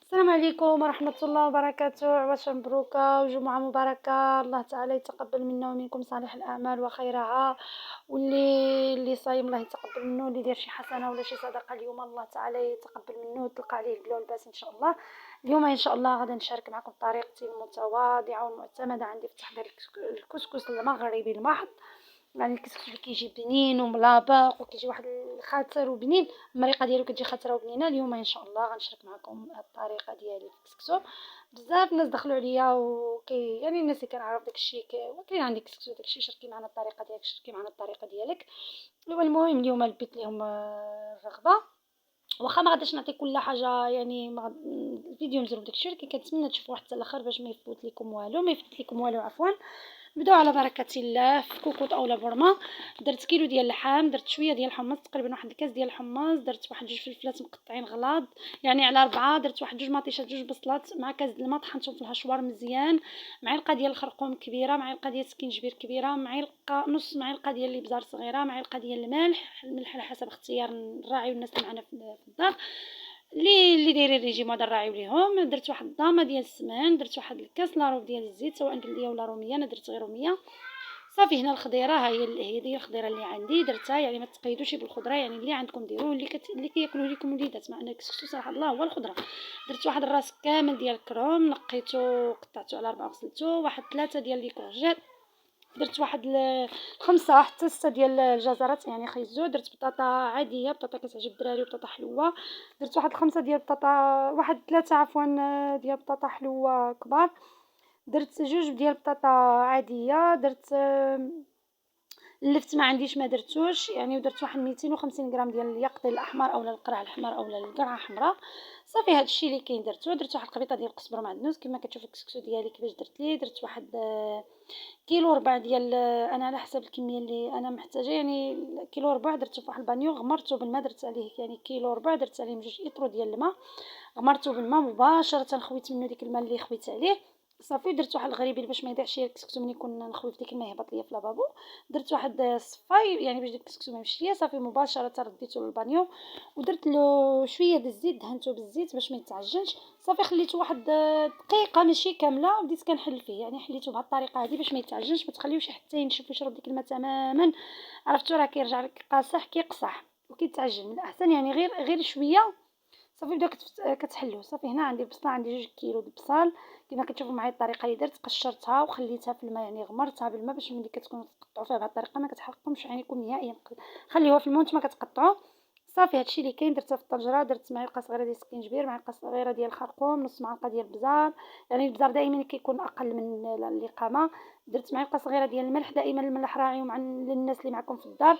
السلام عليكم ورحمة الله وبركاته، عواشر مبروكة وجمعة مباركة. الله تعالى يتقبل منا ومنكم صالح الأعمال وخيرها، واللي صايم الله يتقبل منه، اللي دار شي حسنة ولا شي صدقة اليوم الله تعالى يتقبل منه وتلقى عليه القلوب الباس إن شاء الله. اليوم إن شاء الله غادي نشارك معكم طريقتي المتواضعة والمعتمدة عندي في تحضير الكسكس المغربي المحض. يعني الكسكس اللي كيجي بنين وملابق وكيجي واحد الخاطر وبنين، المريقه ديالو كتجي خاطره وبنينه. اليوم ان شاء الله غنشارك معكم الطريقه ديالي في الكسكسو. بزاف الناس دخلوا عليا يعني الناس اللي كنعرف داكشي وكاين عندي كسكسو داكشي، شاركي معنا الطريقه ديالك، شاركي معنا الطريقه ديالك. المهم اليوم لبيت لهم الرغبه، واخا ما غاديش نعطي كل حاجه، يعني الفيديو نزلو داكشي، ولكن كنتمنى تشوفوا حتى الاخر باش ما يفوت لكم والو، ما يفوت لكم والو عفوا. نبداو على بركه الله في كوكوط اولا برما. درت كيلو ديال اللحم، درت شويه ديال الحمص، تقريبا واحد الكاس ديال الحمص، درت واحد جوج فلفلات مقطعين غلاض يعني على 4، درت واحد جوج مطيشات، جوج بصلات مع كاس د الماء، طحنتهم في الهشوار مزيان، معلقه ديال الخرقوم كبيره، معلقه ديال سكينجبير كبيره، معلقه نص معلقه ديال الابزار صغيره، معلقه ديال الملح على حسب اختيار الراعي والناس اللي معنا في الدار، اللي دايرين ريجيم هذا الراعي ليهم. درت واحد الضامه ديال السمان، درت واحد الكاس لاروب ديال الزيت سواء بلديه ولا روميه، انا درت غير روميه. صافي هنا الخضيره، هي دي الخضيره اللي عندي درتها، يعني ما تقيدوش بالخضره، يعني اللي عندكم ديروه، اللي كياكلوه لكم وليدات، مع ان الكسكسو صراحه الله هو الخضره. درت واحد الراس كامل ديال الكروم، نقيته قطعته على 4 غسلته، واحد 3 ديال لي كورجيت، درت واحد 5 حتى 6 ديال الجزرات يعني خيزو، درت بطاطا عاديه، بطاطا كتعجب الدراري وبطاطا حلوه، درت واحد 5 ديال بطاطا، واحد 3 عفوا ديال بطاطا حلوه كبار، درت جوج ديال بطاطا عاديه، درت اللفت ما عنديش ما درتوش يعني، ودرت واحد 250 غرام ديال اليقطين الاحمر اولا القرع الاحمر اولا القرعه حمراء. صافي هادشي اللي كاين درتو. درت واحد القبيطه ديال القزبر معدنوس كما كتشوفوا الكسكسو ديالي كيفاش درت ليه. درت واحد كيلو ربع ديال انا على حسب الكميه اللي انا محتاجه، يعني كيلو ربع درته في واحد البانيو، غمرته بالماء، درت عليه يعني كيلو ربع، درت عليه جوج ايطرو ديال الماء، غمرته بالماء مباشره، خويت منه ديك الماء اللي خويت عليه. صافي درت واحد الغريبيل باش ما يضيعش الكسكسو ملي كنا نخوي في ديك الماء يهبط ليا في لافابو. درت واحد الصفاي يعني باش ديك الكسكسو ما يمشيش ليا. صافي مباشره رديته للبانيو ودرت له شويه د الزيت، دهنته بالزيت باش ما يتعجنش. صافي خليته واحد دقيقه ماشي كامله وبديت كنحل فيه، يعني حليته بهذه الطريقه هذه باش ما يتعجنش، ما تخليوش حتى ينشف ويشرب ديك الماء تماما. عرفتوا راه كيرجع لك قاصح كيقصح وكيتعجن، من الاحسن يعني غير شويه. صافي بدا كتحلو. صافي هنا عندي البصله، عندي 2 كيلو د البصل كما كتشوفوا معايا الطريقه اللي درت، قشرتها وخليتها في الماء، يعني غمرتها بالماء باش ملي كتكونوا تقطعوا فيها بهذه الطريقه ما كتحرقكمش عينيكم نهائيا، خليوها في الماء وانتما كتقطعوا. صافي هادشي اللي كاين. درتها في الطنجره، درت معلقه صغيره ديال السكينجبير، معلقه صغيره ديال الخرقوم، نص معلقه ديال البزار، يعني البزار دائما كيكون اقل من القامه. درت معلقه صغيره ديال الملح، دائما الملح راعي مع للناس اللي معكم في الدار.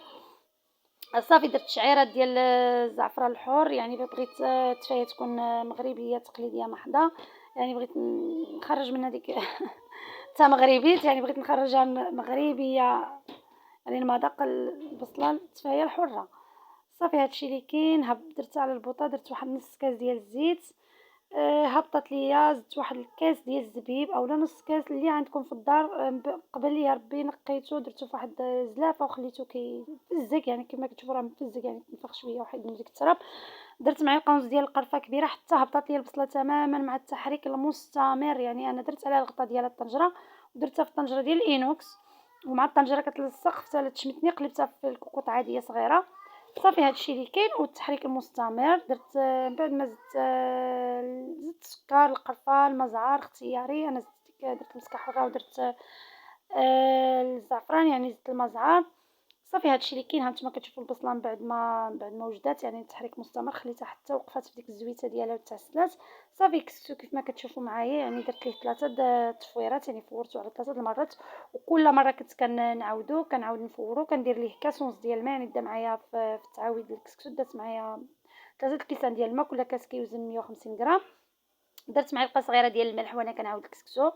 صافي درت شعيرات ديال الزعفران الحر، يعني بغيت التفايه تكون مغربيه تقليديه محضه، يعني بغيت نخرج من هذيك تا مغربيت، يعني بغيت نخرجها مغربيه، يعني المذاق البصله التفايه الحره. صافي هادشي اللي كاين. درت على البوطه، درت واحد نص كاس ديال الزيت، هبطت ليا، زدت واحد الكاس ديال الزبيب اولا نص كاس اللي عندكم في الدار، قبل يا ربي نقيته درته في واحد الزلافه وخليته كيتفزك، يعني كما كتشوفوا راه متفزك، يعني تنفخ شويه وحيد من ديك التراب. درت معلقه ونص ديال القرفه كبيره حتى هبطت ليا البصله تماما مع التحريك المستمر، يعني انا درت عليها الغطا ديال الطنجره ودرتها في الطنجره ديال الاينوكس، ومع الطنجره كتلصق حتى تشمتني، قلبتها في الكوكوط عاديه صغيره. صافي هادشي اللي كاين، والتحريك المستمر. درت من بعد ما زدت السكر، القرفه، الماء زعر اختياري، انا درت مسكه حره ودرت الزعفران، يعني زدت الماء زعر. صافي هادشي اللي كاين. هانتوما كتشوفوا البصله من بعد ما وجدات، يعني تحريك مستمر، خليتها حتى وقفات في ديك الزويته ديالها وتعسلات. صافي كسكسو كيف ما كتشوفوا معايا، يعني درت ليه 3 د التفويرات، يعني فورته على 3 د المرات، وكل مره كنت كنعاود نفورو، كندير ليه كاس ونص ديال الماء، يعني دا معايا في التعاويد الكسكسو دات معايا 3 الكيسان ديال الماء، كل كاس كيوزن 150 غرام. درت معلقه صغيره ديال الملح وانا كنعاود الكسكسو.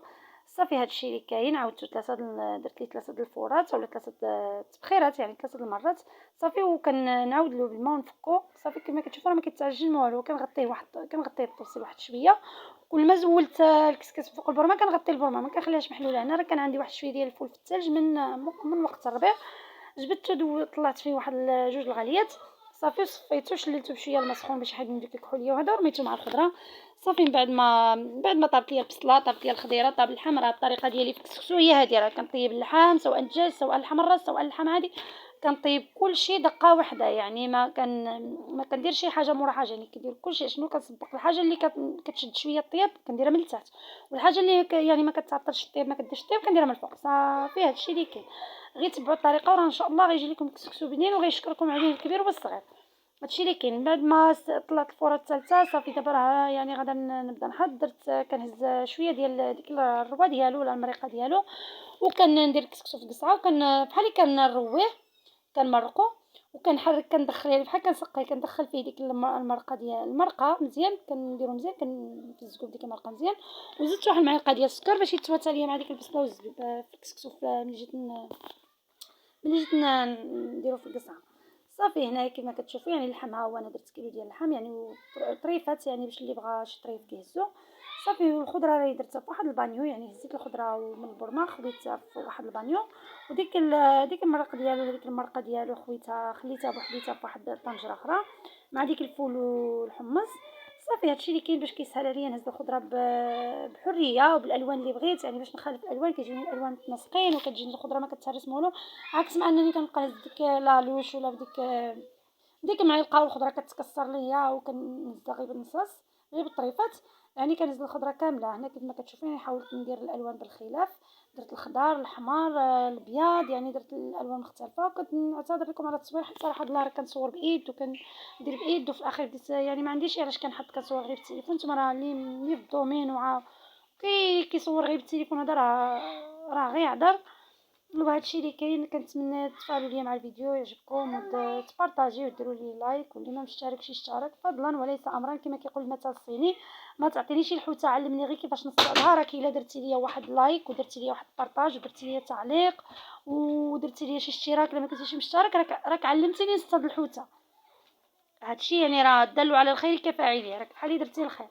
صافي هادشي اللي كاين. عاودت درت ليه 3 د الفورات اولا 3 د التبخيرات، يعني 3 د المرات. صافي وكنعاود له بالماء ونفكو. صافي كما كتشوفوا راه ما كيتعجن والو، كنغطيه بالطوسي واحد شويه. كل ما زولت الكسكس فوق البرمه كنغطي البرمه، ما كنخليهاش محلوله. انا راه كان عندي واحد شويه ديال الفول في الثلج من وقت الربيع، جبدته طلعت فيه واحد جوج الغليات. صافي صفيتو شليتو بشويه الماء سخون باش يحيد من ديك الكحوليه وهذا ورميتو مع الخضره. صافي من بعد ما طابت ليا البصله، طابت ليا الخضيره، طاب اللحم. راه الطريقه ديالي في الكسكسو هي هذه، راه كنطيب اللحم سواء دجاج سواء اللحم الراس سواء اللحم عادي، كنطيب كلشي دقه واحده، يعني ما كندير شي حاجه مورا حاجه، يعني كندير كلشي. شنو كنسبق الحاجه اللي كتشد شويه الطياب كنديرها من التحت، والحاجه اللي يعني ما كتعطلش الطياب ما كديرش الطياب كنديرها من الفوق. صافي هادشي اللي كاين، غير تبعوا الطريقه وراه ان شاء الله غيجي لكم الكسكسو بنين وغيشكركم عليه الكبير والصغير. هادشي اللي كاين. بعد ما طلعت الفوره الثالثه صافي دابا راه يعني غادا نبدا نحضر. درت كنهز شويه ديال ديك الربوه ديالو ولا المريقه ديالو، وكندير الكسكسو في القصعه بحال اللي كنرويه كنمرقو، وكنحرك كندخل يعني بحال كنسقيه، كندخل فيه ديك المرقه ديال المرقه مزيان، كنديرو مزيان كنفزقو بديك المرقه مزيان. وزدت واحد المعلقه ديال السكر باش يتواتى ليا مع ديك البصله والزبيب في الكسكسو ملي جيت نديرو في القصعه. صافي هنايا كما كتشوفوا يعني اللحم ها هو، انا درت كيلو ديال اللحم يعني طريفات، يعني باش اللي بغى شي طريف كيهزو. صافي الخضره راهي درتها في واحد البانيو، يعني هزيت الخضره من البرمه خويتها في واحد البانيو، وديك ديك المرق ديالو ولا ديك المرقه ديالو خويتها خليتها بوحديتها في واحد الطنجره اخرى مع ديك الفول والحمص. صافي هادشي اللي كاين باش كيسهل عليا نهز الخضره بحريه وبالالوان اللي بغيت، يعني باش نخالف الالوان كيجيني الالوان متناسقين وكتجيني الخضره ما كتهرس والو، عكس ما انني كنبقى نهز ديك لالوش ولا بديك المعلقه والخضره كتكسر ليا وكنهزها غير بالنصاص غير بالطريفات. يعني كنهز الخضره كامله. هنا كيف ما كتشوفوني حاولت ندير الالوان بالخلاف، درت الخضار الاحمر الابيض، يعني درت الالوان مختلفه. وكنعتذر لكم على التصوير حيت صراحه الله راه كنصور بايد وكندير بايد، وفي الاخير بديت يعني ما عنديش علاش كنحط كنصور غير بالتليفون. نتوما راه اللي في الدومين كيصور غير بالتليفون هذا راه غير يهضر. وهادشي اللي كاين. كنتمنى تفاعلوا ليا مع الفيديو يعجبكم وتبارطاجيو وديروا لي لايك، واللي ما مشتركش يشترك فضلا وليس امرا، كما كيقول المثل الصيني ما تعطينيش الحوته علمني غير كيفاش نصطادها. راكي الا درتي ليا واحد لايك ودرتي ليا واحد بارطاج ودرتي ليا تعليق ودرتي ليا شي اشتراك، الا ما كنتيش مشترك راك علمتيني نصطاد الحوته. هادشي يعني راه دل على الخير كفاعله، راك بحالي درتي الخير.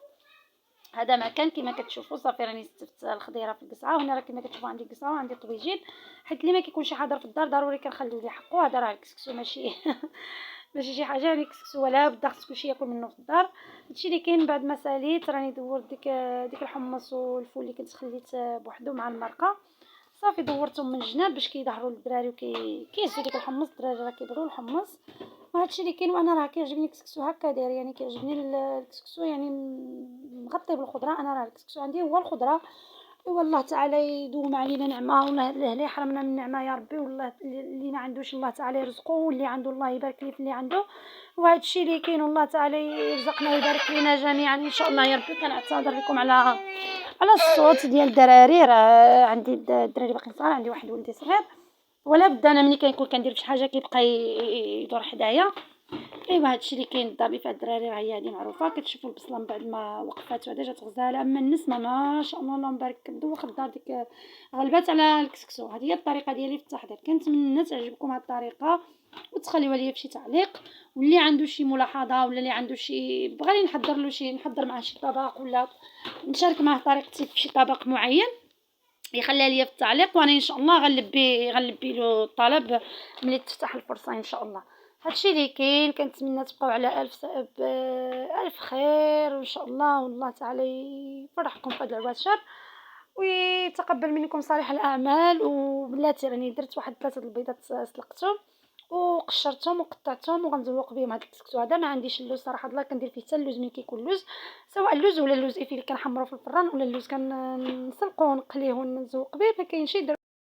هذا مكان كما كتشوفوا. صافي راني استفت الخضيره في القصعه، وهنا راه كما كتشوفوا عندي القصعه وعندي الطبيجين، حيت اللي ما كيكونش حاضر في الدار ضروري كنخليو ليه حقو. هذا راه الكسكسو ماشي ماشي شي حاجه، يعني الكسكسو ولا بدا خص كلشي ياكل منه في الدار. هادشي اللي كاين. بعد ما ساليت راني دورت ديك الحمص والفول اللي كنت خليت بوحدو مع المرقه، صافي دورتهم من الجناب باش كيظهروا للدراري وكيهزوا ديك الحمص. الدراري راه كيبغيو الحمص. وهادشي اللي كاين. وانا راه كيعجبني الكسكسو هكا داير، يعني كيعجبني الكسكسو يعني مغطي بالخضره. انا راه الكسكسو عندي هو الخضره. والله تعالى يدوم علينا نعمه، والله لا يحرمنا من نعمه يا ربي. والله اللي ما عندوش الله تعالى يرزقه، واللي عنده الله يبارك ليه في اللي عنده. وهذا الشيء اللي كاين. والله تعالى يرزقنا ويبارك لنا جميعا ان شاء الله يا ربي. كنعتذر لكم على الصوت ديال الدراري، راه عندي الدراري باقي صغار، عندي واحد ولدي صغير ولا بدا انا ملي كنكون كندير شي حاجه كيبقى يدور حدايا. ايوا هادشي اللي كاين. الدار اللي فيها الدراري راه هي هادي معروفه. كتشوفوا البصله من بعد ما وقفات وهذا جات غزاله. اما النسمه ما شاء الله اللهم بارك كدوخ الدار ديك غلبات على الكسكسو. هذه هي الطريقه ديالي في التحضير. كنتمنى تعجبكم هاد الطريقه وتخليوها ليا فشي تعليق، واللي عنده شي ملاحظه ولا اللي عنده شي بغاني نحضر معاه شي طبق ولا نشارك معاه طريقتي في شي طبق معين يخليها ليا في التعليق، وانا ان شاء الله غنلبي له الطلب ملي تفتح الفرصه ان شاء الله. هادشي اللي كاين. كنتمنى تبقاو على الف خير وان شاء الله، والله تعالى يفرحكم في هذا العواد الشهر ويتقبل منكم صالح الاعمال. وبلاتي راني درت واحد 3 البيضات سلقتهم وقشرتهم وقطعتهم وغنزوق بهم هاد الكسكسو هذا. ما عنديش اللوز صراحه، الله كندير فيه حتى اللوز ملي كيكون لوز، سواء اللوز ولا اللوز اللي كنحمرو في الفران ولا اللوز كنسلقوه ونقليه ونزوق به، ما كاينش